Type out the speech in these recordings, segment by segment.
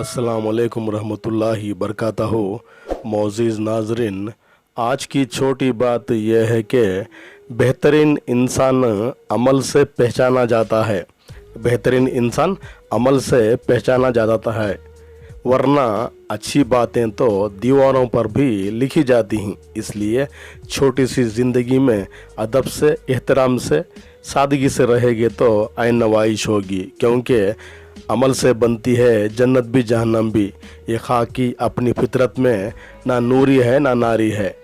अस्सलाम वालेकुम रहमतुल्लाहि बरकातहू। मोअज़्ज़िज़ नाज़रीन, आज की छोटी बात यह है कि बेहतरीन इंसान अमल से पहचाना जाता है। बेहतरीन इंसान अमल से पहचाना जाता है, वरना अच्छी बातें तो दीवारों पर भी लिखी जाती हैं। इसलिए छोटी सी ज़िंदगी में अदब से, एहतराम से, सादगी से रहेंगे तो आइन नवाइश होगी, क्योंकि अमल से बनती है जन्नत भी जहन्नम भी। ये खाकी अपनी फितरत में ना नूरी है ना नारी है।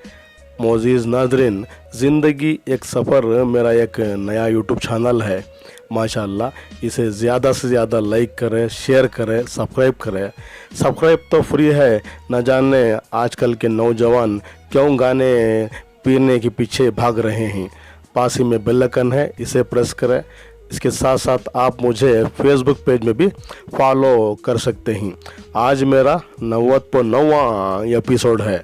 मोअज़्ज़िज़ नाज़रीन, ज़िंदगी एक सफ़र मेरा एक नया यूट्यूब चैनल है। माशाअल्लाह, इसे ज़्यादा से ज़्यादा लाइक करें, शेयर करें, सब्सक्राइब करें। सब्सक्राइब तो फ्री है, न जाने आजकल के नौजवान क्यों गाने पीने के पीछे भाग रहे हैं। पास ही में बेल आइकन है, इसे प्रेस करें। इसके साथ साथ आप मुझे फेसबुक पेज में भी फॉलो कर सकते हैं। आज मेरा 90वां एपिसोड है।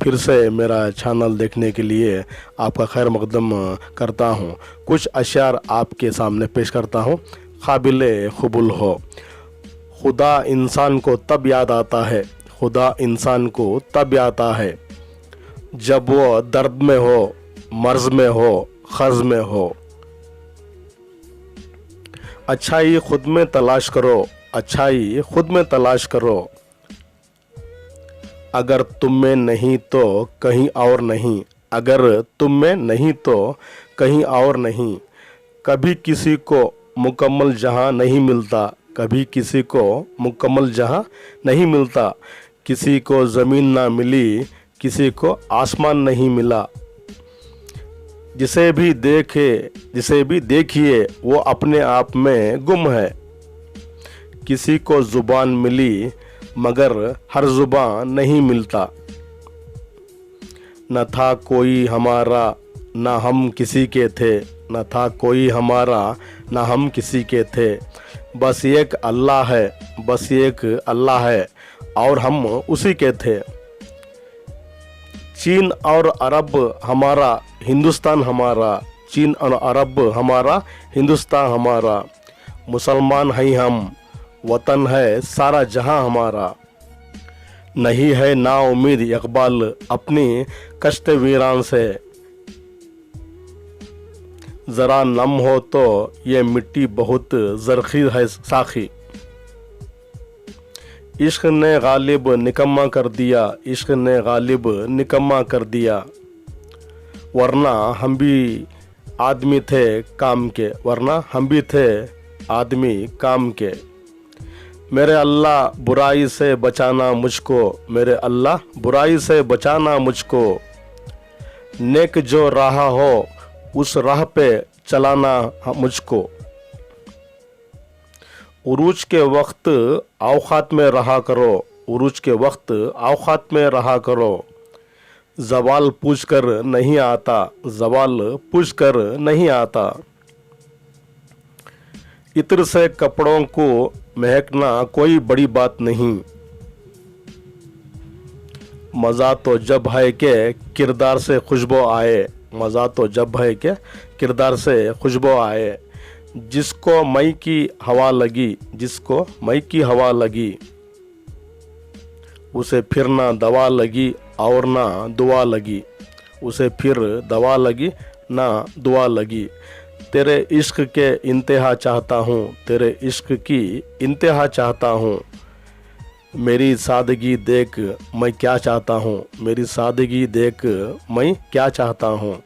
फिर से मेरा चैनल देखने के लिए आपका खैर मकदम करता हूँ। कुछ अशार आपके सामने पेश करता हूँ, काबिल कबूल हो। खुदा इंसान को तब याद आता है, खुदा इंसान को तब याद आता है जब वो दर्द में हो, मर्ज में हो, खर्ज में हो। अच्छाई खुद में तलाश करो, अच्छाई खुद में तलाश करो। अगर तुम में नहीं तो कहीं और नहीं, अगर तुम में नहीं तो कहीं और नहीं। कभी किसी को मुकम्मल जहां नहीं मिलता, कभी किसी को मुकम्मल जहां नहीं मिलता। किसी को ज़मीन ना मिली, किसी को आसमान नहीं मिला। जिसे भी देखिए वो अपने आप में गुम है। किसी को ज़ुबान मिली मगर हर ज़ुबान नहीं मिलता। न था कोई हमारा न हम किसी के थे, न था कोई हमारा न हम किसी के थे। बस एक अल्लाह है, बस एक अल्लाह है और हम उसी के थे। चीन और अरब हमारा, हिंदुस्तान हमारा। चीन और अरब हमारा, हिंदुस्तान हमारा। मुसलमान हैं हम, वतन है सारा जहां हमारा। नहीं है ना उम्मीद इकबाल अपनी कश्त वीरान से। ज़रा नम हो तो ये मिट्टी बहुत ज़रख़ी है साखी। इश्क ने गालिब निकम्मा कर दिया, इश्क ने गालिब निकम्मा कर दिया। वरना हम भी आदमी थे काम के, वरना हम भी थे आदमी काम के। मेरे अल्लाह बुराई से बचाना मुझको, मेरे अल्लाह बुराई से बचाना मुझको। नेक जो राह हो उस राह पे चलाना मुझको। उरूज के वक्त औकात में रहा करो, उरूज के वक्त औकात में रहा करो। ज़वाल पूछ कर नहीं आता, ज़वाल पूछ कर नहीं आता। इत्र से कपड़ों को महकना कोई बड़ी बात नहीं। मज़ा तो जब है कि किरदार से खुशबू आए, मज़ा तो जब है कि किरदार से खुशबू आए। जिसको मई की हवा लगी, जिसको मई की हवा लगी, उसे फिर ना दवा लगी और ना दुआ लगी, उसे फिर दवा लगी ना दुआ लगी। तेरे इश्क के इंतहा चाहता हूँ, तेरे इश्क की इंतहा चाहता हूँ। मेरी सादगी देख मैं क्या चाहता हूँ, मेरी सादगी देख मैं क्या चाहता हूँ।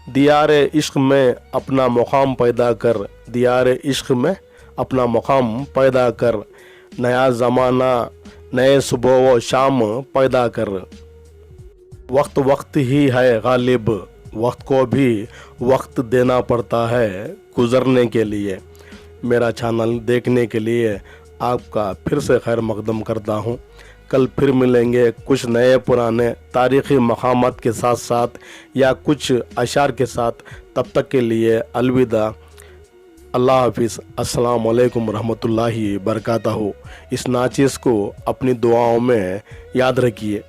दियारे इश्क में अपना मुकाम पैदा कर, दियारे इश्क में अपना मुकाम पैदा कर। नया ज़माना नए सुबह व शाम पैदा कर। वक्त वक्त ही है गालिब, वक्त को भी वक्त देना पड़ता है गुज़रने के लिए। मेरा चैनल देखने के लिए आपका फिर से खैर मकदम करता हूँ। कल फिर मिलेंगे कुछ नए पुराने तारीख़ी मक़ामात के साथ साथ या कुछ अशार के साथ। तब तक के लिए अलविदा। अल्लाह हाफिज़। अस्सलाम वालेकुम रहमतुल्लाहि बरकातहू। इस नाचीज़ को अपनी दुआओं में याद रखिए।